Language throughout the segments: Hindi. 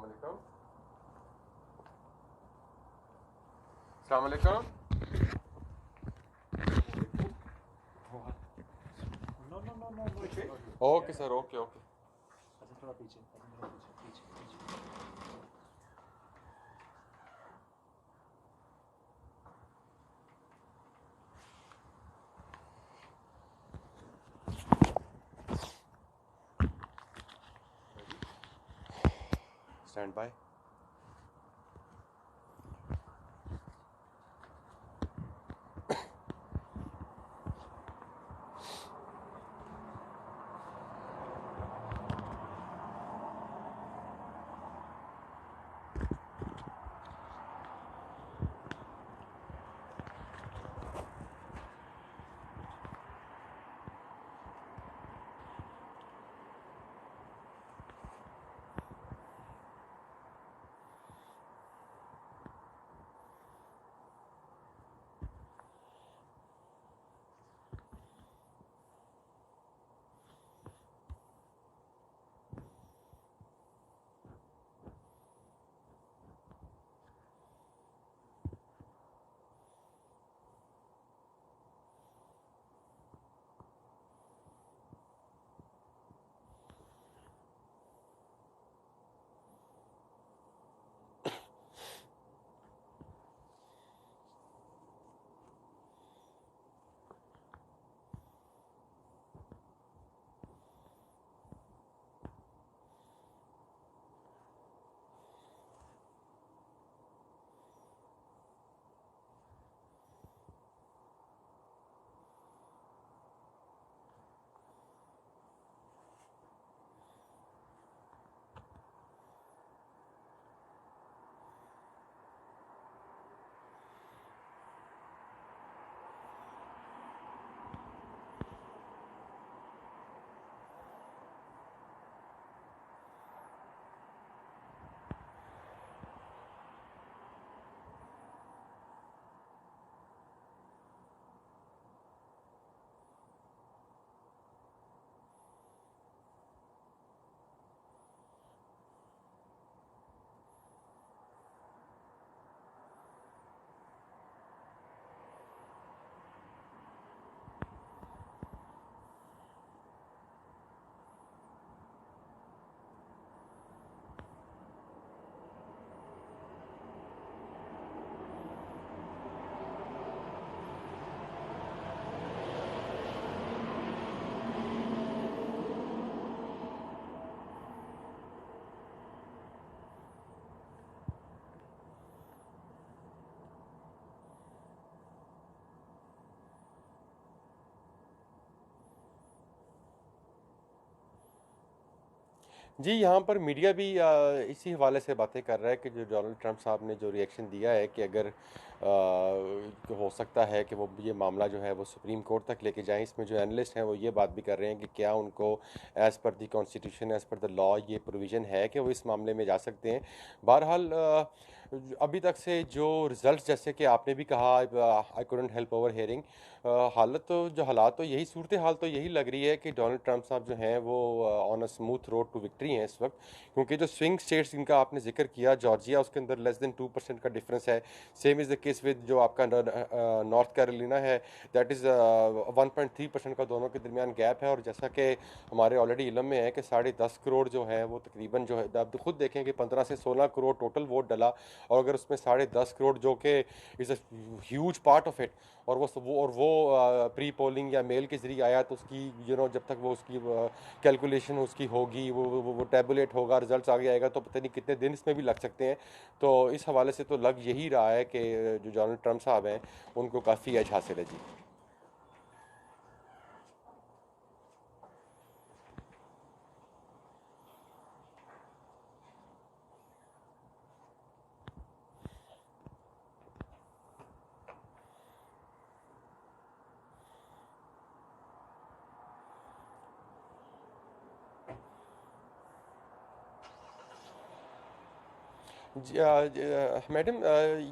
अस्सलाम वालेकुम। अस्सलाम वालेकुम। No no no no no it's not. Okay sir, okay okay. अच्छा थोड़ा पीछे, थोड़ा पीछे पीछे पीछे। Stand by. जी, यहाँ पर मीडिया भी इसी हवाले से बातें कर रहा है कि जो डोनाल्ड ट्रंप साहब ने जो रिएक्शन दिया है कि अगर हो सकता है कि वो ये मामला जो है वो सुप्रीम कोर्ट तक लेके जाएं। इसमें जो एनालिस्ट हैं वो ये बात भी कर रहे हैं कि क्या उनको as per the constitution, as per the law ये प्रोविज़न है कि वो इस मामले में जा सकते हैं। बहरहाल अभी तक से जो रिज़ल्ट, जैसे कि आपने भी कहा, I couldn't help over hearing, हालत तो जो हालात तो यही, सूरत हाल तो यही लग रही है कि डोनाल्ड ट्रंप साहब जो हैं वो on a smooth road to victory हैं इस वक्त। क्योंकि जो स्विंग स्टेट्स जिनका आपने जिक्र किया, जॉर्जिया, उसके अंदर लेस देन 2% का डिफरेंस है। Same is the case with जो आपका नॉर्थ कैरोलिना है, दैट इज़ 1.3% का दोनों के दरमियान गैप है। और जैसा कि हमारे ऑलरेडी इलम में है कि 10.5 करोड़ जो है वो तकरीबन जो है, आप खुद देखें कि 15 से 16 करोड़ टोटल वोट डला, और अगर उसमें 10.5 करोड़ जो कि is a huge part of it, और वो प्री पोलिंग या मेल के ज़रिए आया, तो उसकी जब तक वो उसकी कैलकुलेशन उसकी होगी, वो टैबुलेट होगा, रिजल्ट्स आगे आएगा, तो पता नहीं कितने दिन इसमें भी लग सकते हैं। तो इस हवाले से तो लग यही रहा है कि जो डोनाल्ड ट्रंप साहब हैं उनको काफ़ी एज हासिल है। जी मैडम,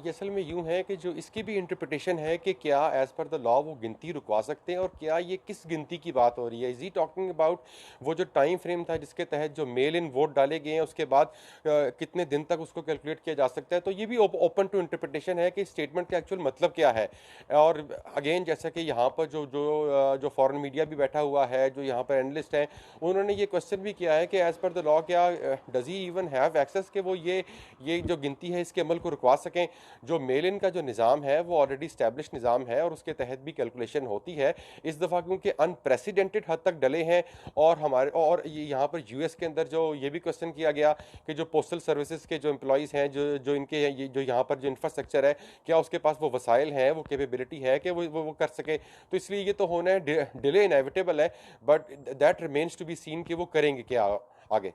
ये असल में यूं है कि जो इसकी भी इंटरप्रिटेशन है कि क्या एज़ पर द लॉ वो गिनती रुकवा सकते हैं, और क्या ये किस गिनती की बात हो रही है। इज ही टॉकिंग अबाउट वो जो टाइम फ्रेम था जिसके तहत जो मेल इन वोट डाले गए हैं उसके बाद कितने दिन तक उसको कैलकुलेट किया जा सकता है। तो ये भी ओपन टू इंटरप्रिटेशन है कि स्टेटमेंट का एक्चुअल मतलब क्या है। और अगेन जैसा कि यहाँ पर जो फॉरेन मीडिया भी बैठा हुआ है, जो यहाँ पर एनालिस्ट हैं, उन्होंने ये क्वेश्चन भी किया है कि एज़ पर द लॉ क्या does he even have access कि वो ये जो गिनती है इसके अमल को रुकवा सकें। जो मेल इन का जो निज़ाम है वो ऑलरेडी स्टैब्लिश निज़ाम है और उसके तहत भी कैलकुलेशन होती है। इस दफ़ा क्योंकि अनप्रेसिडेंटेड हद तक डले हैं, और यहाँ पर यूएस के अंदर जो ये भी क्वेश्चन किया गया कि जो पोस्टल सर्विसेज के जो एम्प्लॉयज़ हैं, जो इनके जो यहाँ पर जो इंफ्रास्ट्रक्चर है, क्या उसके पास वो वसाइल हैं, वो कैपेबिलिटी है कि वो कर सके। तो इसलिए ये तो होना है, डिले इनएविटेबल है, but that remains to be seen कि वो करेंगे क्या आगे।